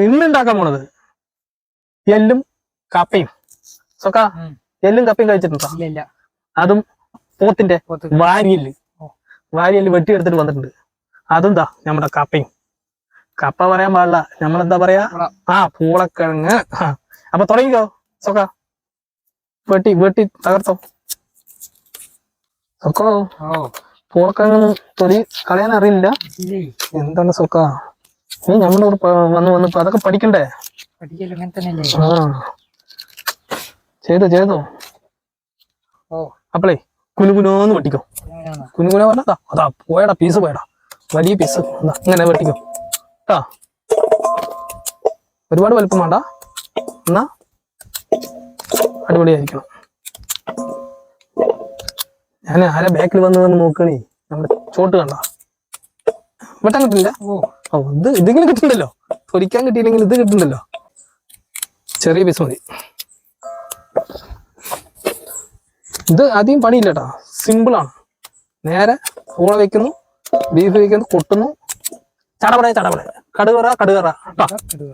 ഇന്ന് ഉണ്ടാക്കാൻ പോണത് എല്ലും കപ്പയും. സൊക്ക എല്ലും കപ്പയും കഴിച്ചിട്ടുണ്ടോ? അതും പോത്തിന്റെ വാരിയല് വെട്ടിയെടുത്തിട്ട് വന്നിട്ടുണ്ട്. അതും നമ്മുടെ കപ്പയും. കപ്പ പറയാൻ പാടില്ല, നമ്മളെന്താ പറയാ, പൂളക്കിഴങ്ങ്. അപ്പൊ തുടങ്ങിക്കോ സൊക്ക. വെട്ടി തകർത്തോ സൊക്കോ. പൂളക്കിഴങ്ങ് തൊലി കളയാൻ അറിയില്ല. എന്താണ് സൊക്ക, നീ നമ്മുടെ കൂടെ വന്ന് അതൊക്കെ പഠിക്കണ്ടേ? ചെയ്തോ. അപ്പളേ കുനുകുനോന്ന് വെട്ടിക്കോ. കുനുകുന പറഞ്ഞാ അതാ പോയടാ, പീസ് പോയടാ, വലിയ പീസ്. ഇങ്ങനെ വെട്ടിക്കോ കേട്ടാ. ഒരുപാട് വലുപ്പം വേണ്ട, എന്നാ അടിപൊളിയായിരിക്കണം. ഞാൻ ആരെ ബാക്കിൽ വന്ന് നോക്കണേ, നമ്മുടെ ചോട്ട് കണ്ട വെട്ടാൻ കിട്ടില്ല. ഇതിങ്ങനെ കിട്ടുന്നുണ്ടല്ലോ, പൊരിക്കാൻ കിട്ടിയില്ലെങ്കിൽ ഇത് കിട്ടുന്നുണ്ടല്ലോ. ചെറിയ പീസ് മതി. ഇത് അധികം പണിയില്ലട്ടാ, സിമ്പിളാണ്. നേരെ പൂള വെക്കുന്നു, ബീഫ് വെക്കുന്നു, കൊട്ടുന്നു, ചടപട കടുകറ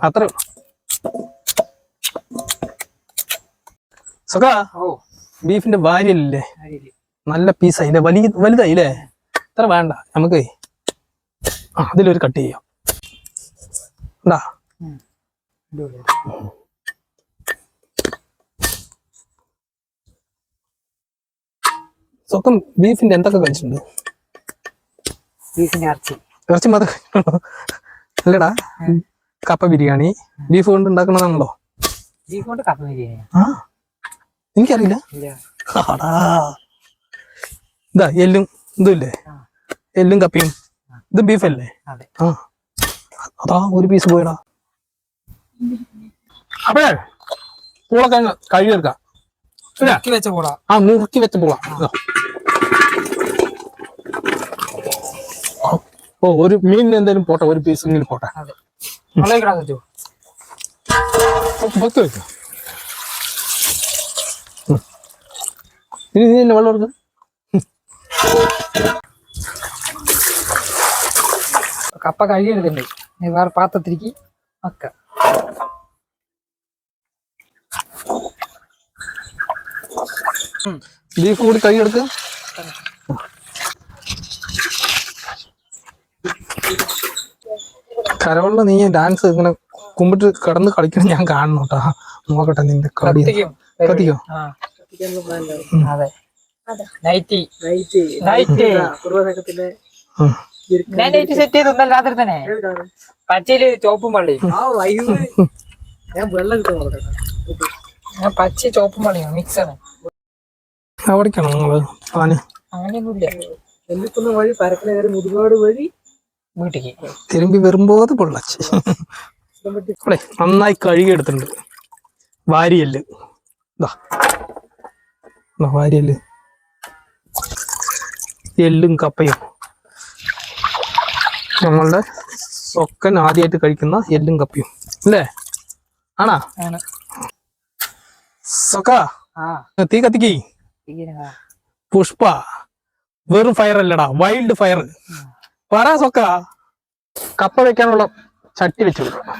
അത്രേ ഉള്ളു. സുഖാ. ബീഫിന്റെ വാരിയല്ലേ, നല്ല പീസായില്ലേ, വലുതായില്ലേ. ഇത്ര വേണ്ട നമുക്ക്, അതിലൊരു കട്ട് ചെയ്യാം. എന്താ സ്വന്തം ബീഫിന്റെ എന്തൊക്കെ കഴിച്ചിട്ടുണ്ട്? ബീഫിന്റെ ഇറച്ചി മാത്രം അല്ലടാ. കപ്പ ബിരിയാണി ബീഫ് കൊണ്ട് ഉണ്ടാക്കണതാണല്ലോ. ബീഫ് കൊണ്ട് കപ്പ ബിരിയാണി എനിക്കറിയില്ല. ഇതാ എല്ലും ഇതുമില്ലേ, എല്ലും കപ്പയും. ഇത് ബീഫല്ലേ? അതാ ഒരു പീസ് പോയടാ. അപ്പഴേ പൂളൊക്കെ കഴുകിയെടുക്കാം. നുറുക്കി വെച്ച പൂള. ഒരു മീനിന് എന്തായാലും പോട്ടെ, ഒരു പീസ് മീൻ പോട്ടെ. ഇനി നീ തന്നെ വെള്ളം എടുക്ക. കപ്പ കഴുകിയെടുക്കണ്ടേ, വേറെ പാത്രത്തിലേക്ക് വെക്ക. ബീഫ് കൂടി കഴുകിയെടുക്ക. കരവെള്ളം നീ ഡാൻസ് ഇങ്ങനെ കുമ്പിട്ട് കിടന്ന് കളിക്കണം ഞാൻ കാണണം കേട്ടാ. നോക്കട്ടെ നിന്റെ കടി കത്തിക്കോ. പച്ചയില് ചോപ്പും പള്ളിയും, പച്ച ചോപ്പും പള്ളിയും മിക്സാണ്. എവിടേക്കാണോ നിങ്ങള് പാന്? അങ്ങനെയൊന്നുമില്ല, വഴി പരക്കല മുതുകാട് വഴി വീട്ടിക്ക് തിരുമ്പി വരുമ്പോത് പൊള്ളച്ച്. അവിടെ നന്നായി കഴുകിയെടുത്തിട്ടുണ്ട്. വാരിയല്ല് വാരിയല്ല്, എല്ലും കപ്പയും. നമ്മളുടെ സൊക്കൻ ആദ്യമായിട്ട് കഴിക്കുന്ന എല്ലും കപ്പയും അല്ലേ? ആണാ സൊക്ക? തീ കത്തിക്കേ. പുഷ്പ വെറും ഫയർ അല്ലടാ, വൈൽഡ് ഫയർ. പറ സൊക്ക. കപ്പ വെക്കാനുള്ള ചട്ടി വെച്ചു കൊടുക്കുക.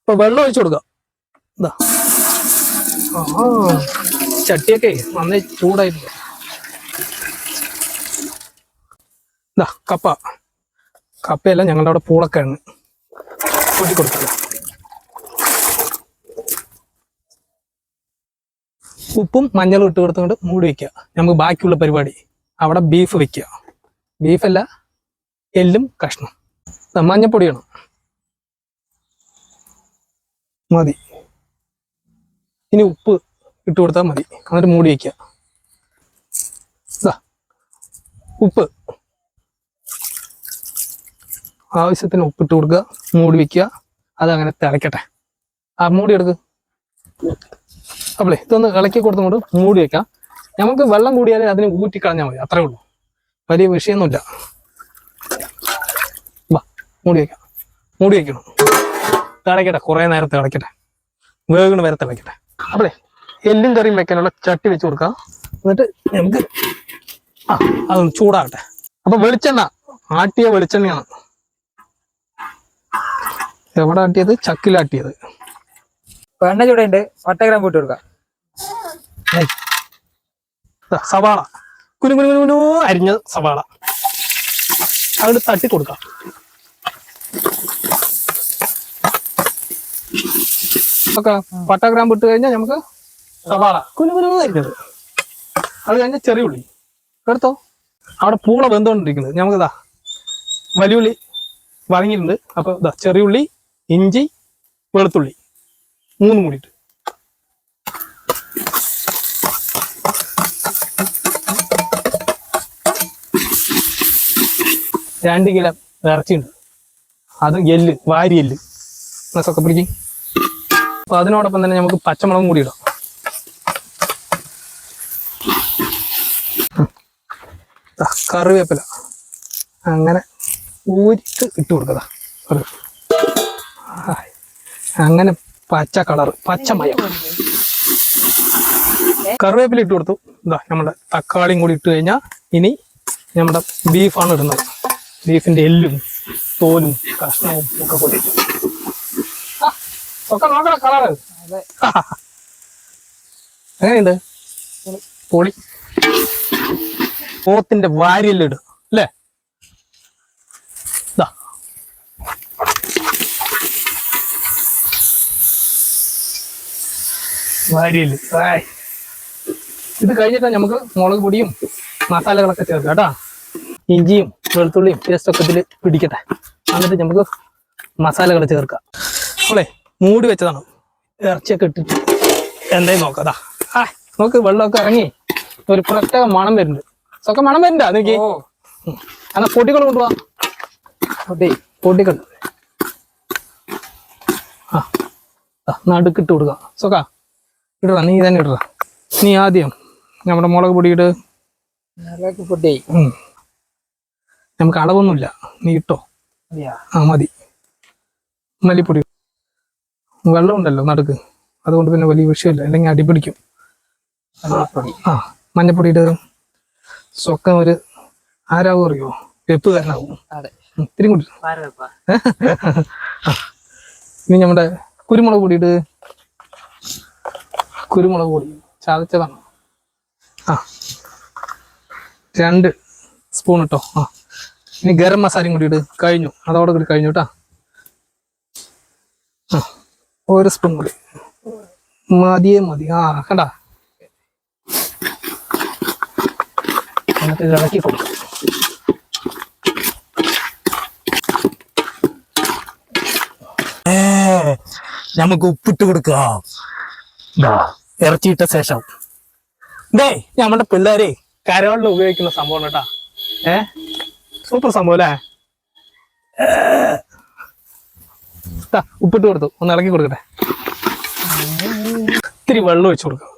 ഇപ്പൊ വെള്ളം ഒഴിച്ചു കൊടുക്കുക. ഇതാ ചട്ടിയൊക്കെ നന്നായി ചൂടായിട്ടുണ്ട്. ഇതാ കപ്പയല്ല, ഞങ്ങളുടെ അവിടെ പൂളക്കിഴങ്ങ് കൂട്ടി കൊടുക്കുക. ഉപ്പും മഞ്ഞളും ഇട്ട് കൊടുത്തുകൊണ്ട് മൂടി വെക്കുക. നമുക്ക് ബാക്കിയുള്ള പരിപാടി അവിടെ ബീഫ് വെക്കുക. ബീഫല്ല, എല്ലും കഷ്ണം. മഞ്ഞപ്പൊടി വേണം, മതി. ഇനി ഉപ്പ് ഇട്ട് കൊടുത്താൽ മതി. എന്നിട്ട് മൂടി വയ്ക്കുക. ഉപ്പ് ആവശ്യത്തിന് ഉപ്പിട്ട് കൊടുക്കുക, മൂടി വയ്ക്കുക. അതങ്ങനെ തിളയ്ക്കട്ടെ. മൂടി എടുക്കുക. അപ്പളേ ഇതൊന്ന് ഇളക്കി കൊടുത്തുകൊണ്ട് മൂടി വെക്കാം. നമുക്ക് വെള്ളം കൂടിയാലേ അതിന് ഊറ്റിക്കളഞ്ഞാൽ മതി, അത്രേ ഉള്ളൂ. വലിയ വിഷയമൊന്നുമില്ല. മൂടി വയ്ക്കണം. തിളയ്ക്കട്ടെ, കുറേ നേരം തിളയ്ക്കട്ടെ, വേഗം വരെ തിളയ്ക്കട്ടെ. അപ്പളേ എല്ലും കറിയും വെക്കാനുള്ള ചട്ടി വെച്ച് കൊടുക്കാം. എന്നിട്ട് നമുക്ക് അതൊന്ന് ചൂടാകട്ടെ. അപ്പൊ വെളിച്ചെണ്ണ, ആട്ടിയ വെളിച്ചെണ്ണയാണ്. എവിടെ ആട്ടിയത്? ചക്കിലാട്ടിയത്. എണ്ണ ചൂടുണ്ട്, 1 ഗ്രാം കൂട്ടി കൊടുക്കാം. സവാള കുനു അരിഞ്ഞ സവാള അവിടെ തട്ടി കൊടുക്കാം. ഒക്കെ 1 ഗ്രാം ഇട്ട് കഴിഞ്ഞാൽ നമുക്ക് സവാള കുനു അരിഞ്ഞത്. അത് കഴിഞ്ഞാൽ ചെറിയ ഉള്ളി എടുത്തോ. അവിടെ പൂള വെന്തുകൊണ്ടിരിക്കുന്നത്. നമുക്കിതാ വലിയുള്ളി വഴങ്ങിയിട്ടുണ്ട്. അപ്പൊ ഇതാ ചെറിയ ഉള്ളി, ഇഞ്ചി, വെളുത്തുള്ളി 3 കൂടിയിട്ട് രണ്ട് കിലോ ഇറച്ചിയുണ്ട്. അത് എല്ല്, വാരി എല്ല് ഒക്കെ പിടിക്കും. അപ്പൊ അതിനോടൊപ്പം തന്നെ നമുക്ക് പച്ചമുളകും കൂടി ഇടാം. കറിവേപ്പില അങ്ങനെ ഊരിട്ട് ഇട്ട് കൊടുക്കുക. അങ്ങനെ പച്ച കളർ, പച്ചമയം. കറിവേപ്പില ഇട്ട് കൊടുത്തു. ഇതാ നമ്മുടെ തക്കാളിയും കൂടി ഇട്ട് കഴിഞ്ഞാൽ ഇനി നമ്മുടെ ബീഫാണ് ഇടുന്നത്. ബീഫിന്റെ എല്ലും തോലും കഷ്ണവും ഒക്കെ കൂടി ഒക്കെ നോക്കണം കളറ്. എങ്ങനെയുണ്ട്? പൊളി. പോത്തിന്റെ വാരിയെല്ലാം ഇടും അല്ലേ? ഇതാ വാരിയല്. ഇത് കഴിഞ്ഞിട്ട് നമുക്ക് മുളക് പൊടിയും മസാലകളൊക്കെ ചേർക്കാം കേട്ടാ. ഇഞ്ചിയും വെളുത്തുള്ളിയും പേസ്റ്റൊക്കെ ഇതിൽ പിടിക്കട്ടെ. എന്നിട്ട് നമുക്ക് മസാലകൾ ചേർക്കാം. നമ്മളെ മൂടി വെച്ചതാണ്. ഇറച്ചിയൊക്കെ ഇട്ടിട്ട് എന്തായാലും നോക്കാം. അതാ നോക്ക്, വെള്ളമൊക്കെ ഇറങ്ങി ഒരു പ്രത്യേക മണം വരുന്നുണ്ട്. ഒക്കെ മണം വരണ്ട നോക്കി. എന്നാ പൊട്ടികൾ കൊണ്ടുപോവാ. പൊട്ടികൾ നടുക്കിട്ട് കൊടുക്കാം. സൊക്ക ഇടറാ, നീ തന്നെ ഇടറാ. നീ ആദ്യം നമ്മുടെ മുളക് പൊടി ഇട്. പൊടി നമുക്ക് അളവൊന്നുമില്ല, നീ ഇട്ടോ. മതി. മല്ലിപ്പൊടി, വെള്ളം ഉണ്ടല്ലോ നടുക്ക്, അതുകൊണ്ട് പിന്നെ വലിയ വിഷയമില്ല, അല്ലെങ്കിൽ അടിപിടിക്കും. മഞ്ഞപ്പൊടി ഇട്ട് സൊക്ക ഒരു ആരാവും അറിയോ? വെപ്പ് കാരനാവും. ഇത്തിരി കൂടി. ഇനി നമ്മുടെ കുരുമുളക് പൊടി ഇട്ട്. കുരുമുളക് പൊടി ചതച്ചതാണ്. 2 സ്പൂൺ ഇട്ടോ. ഇനി ഗരം മസാലയും കൂടി ഇട്. കഴിഞ്ഞു, അതോടെ കൂടി കഴിഞ്ഞു കേട്ടാ. 1 സ്പൂൺ കൂടി മതിയേ മതി. കണ്ടാ, എന്നിട്ട് ഇളക്കി കൊടുക്കും. നമുക്ക് ഉപ്പിട്ട് കൊടുക്കാം. ഇറച്ചിയിട്ട ശേഷം നമ്മുടെ പിള്ളേരെ കരവെള്ളം ഉപയോഗിക്കുന്ന സംഭവം കേട്ടാ. സൂപ്പർ സംഭവം അല്ലേ? ഉപ്പിട്ട് കൊടുത്തു, ഒന്ന് ഇളക്കി കൊടുക്കട്ടെ. ഇത്തിരി വെള്ളം ഒഴിച്ചു കൊടുക്കുക.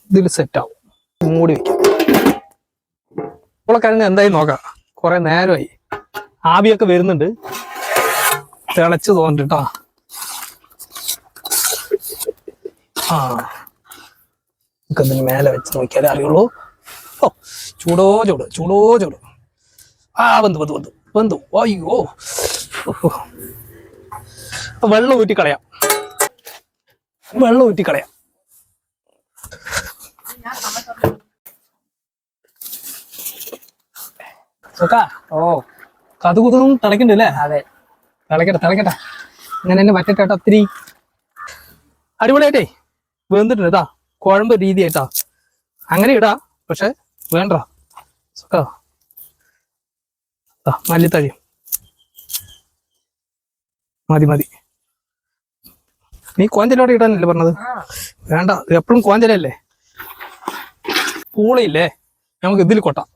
ഇതിൽ സെറ്റാവും. മൂടി വെക്കാം. ഉരുളക്കിഴങ്ങ് എന്തായാലും നോക്കാം. കുറെ നേരമായി, ആവിയൊക്കെ വരുന്നുണ്ട്. തിളച്ച് തോന്നിട്ടാ. നമുക്കെന്തിന് മേലെ വെച്ച് നോക്കിയാലേ അറിയുള്ളൂ. ചൂടോ ചൂട്, ചൂടോ ചൂട്. വെന്തു. അയ്യോ, വെള്ളം ഊറ്റിക്കളയാം. കതുകുതും തിളക്കണ്ടല്ലേ? അതെ, തിളക്കട്ടെ. അങ്ങനെ തന്നെ പറ്റട്ടെ. ഒത്തിരി അടിപൊളിയായിട്ടേ വെന്തിട്ടുണ്ട്. ഇതാ കുഴമ്പ് രീതിയായിട്ടാ. അങ്ങനെ ഇടാ, പക്ഷെ വേണ്ട. മല്ലിത്തഴി മതി. നീ കോഞ്ചലോടെ ഇടാനല്ലേ പറഞ്ഞത്? വേണ്ട, എപ്പോഴും കോഞ്ചലല്ലേ. പൂളയില്ലേ, നമുക്ക് ഇതിൽ കൊട്ടാം.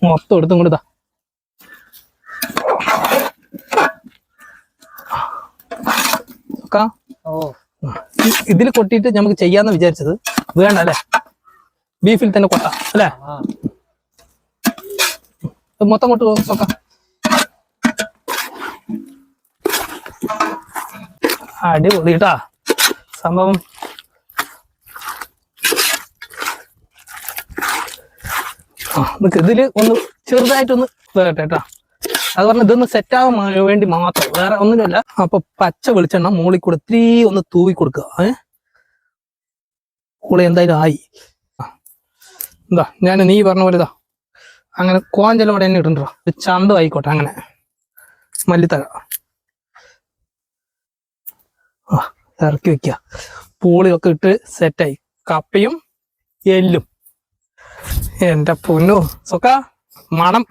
മൊത്തം എടുത്തും കൂടി. ഇതിൽ കൊട്ടിയിട്ട് നമുക്ക് ചെയ്യാന്ന് വിചാരിച്ചത്. വേണ്ട അല്ലേ, ബീഫിൽ തന്നെ കൊട്ടാം അല്ലേ? മൊത്തം കൊട്ട് നോക്കാം. അടിപൊളി കേട്ടാ സംഭവം. നിക്ക് ഇതില് ഒന്ന് ചെറുതായിട്ടൊന്ന് വേകട്ടെ കേട്ടാ. അത് പറഞ്ഞ ഇതൊന്ന് സെറ്റാകാൻ വേണ്ടി മാത്രം, വേറെ ഒന്നിനുമല്ല. അപ്പൊ പച്ച വെളിച്ചെണ്ണ മുകളിൽ കൂടെ ഇത്തിരി ഒന്ന് തൂവി കൊടുക്കുക. കൂടെ എന്തായാലും ആയി. എന്താ ഞാൻ നീ പറഞ്ഞ പോലെ ഇതാ അങ്ങനെ കോഞ്ചലോടെ തന്നെ ഇട്ടുണ്ടോ, ചന്ത ആയിക്കോട്ടെ. അങ്ങനെ മല്ലിത്തഴ ഇറക്കി വെക്കുക. പൂളിയൊക്കെ ഇട്ട് സെറ്റായി. കപ്പയും എല്ലും. എന്റെ പൊന്നു സൊക്ക മണം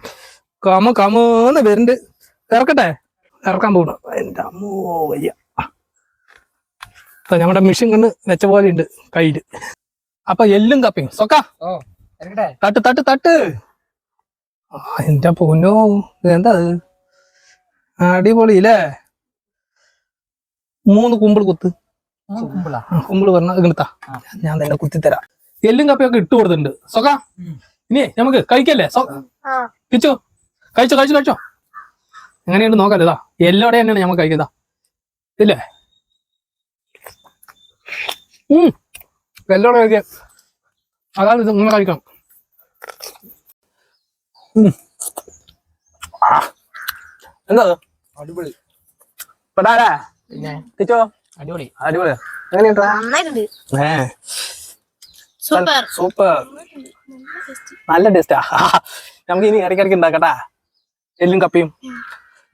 കമന്ന് വരുന്നുണ്ട്. ഇറക്കട്ടെ, ഇറക്കാൻ പോകണ. എന്റെ അമ്മോ വയ്യ. നമ്മുടെ മിഷൻ കണ്ട് വെച്ച പോലെ ഉണ്ട് കയ്യില്. അപ്പൊ എല്ലും കപ്പയും സൊക്ക തട്ട് തട്ട് തട്ട്. എന്റെ പൊന്നോ എന്താ അടിപൊളിയില്ലേ. 3 കുമ്പിൾ കുത്ത്. കുമ്പിള് പറഞ്ഞ ഇങ്ങനത്താ, ഞാൻ തന്നെ കുത്തിത്തരാം. എല്ലും കപ്പയൊക്കെ ഇട്ട് കൊടുത്തിട്ടുണ്ട് സൊക്ക. ഇനി നമുക്ക് കഴിക്കല്ലേ കിച്ചോ? കഴിച്ചോ കഴിച്ചോ കഴിച്ചോ. എങ്ങനെയുണ്ട് നോക്കാലോ. ഇതാ എല്ലോടെ തന്നെയാണ് ഞമ്മക്ക് കഴിക്കുന്നതാ ഇല്ലേ. എല്ലോടെ കഴിക്കാൻ അതാണ് ഇത്. നിങ്ങൾ കഴിക്കണം. എന്താ അടിപൊളി. പെടാരാ കിച്ചോ? അടിപൊളി അടിപൊളിയാ. എങ്ങനെയുണ്ടാ? സൂപ്പർ സൂപ്പർ, നല്ല ടേസ്റ്റാ. നമുക്ക് ഇനി ഇടയ്ക്കിടയ്ക്ക് ഉണ്ടാക്കട്ടാ എല്ലും കപ്പയും.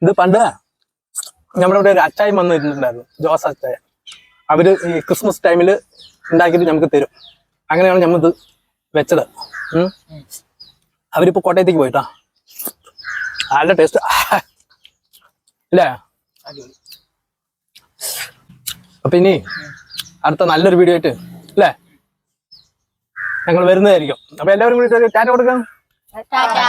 ഇത് പണ്ട് നമ്മുടെ ഇവിടെ ഒരു അച്ചായം വന്ന് ഇരുന്നിട്ടുണ്ടായിരുന്നു, ജോസ് അച്ചായ. അവര് ഈ ക്രിസ്മസ് ടൈമില് ഉണ്ടാക്കിയിട്ട് നമുക്ക് തരും. അങ്ങനെയാണ് നമ്മത് വെച്ചത്. അവരിപ്പോ കോട്ടയത്തേക്ക് പോയിട്ടാ. നല്ല ടേസ്റ്റ് ഇല്ലേ. അപ്പൊ ഇനി അടുത്ത നല്ലൊരു വീഡിയോ ആയിട്ട് അല്ലേ ഞങ്ങൾ വരുന്നതായിരിക്കും. അപ്പൊ എല്ലാവരും കൂടി ടാറ്റ കൊടുക്കാം. ടാറ്റാ.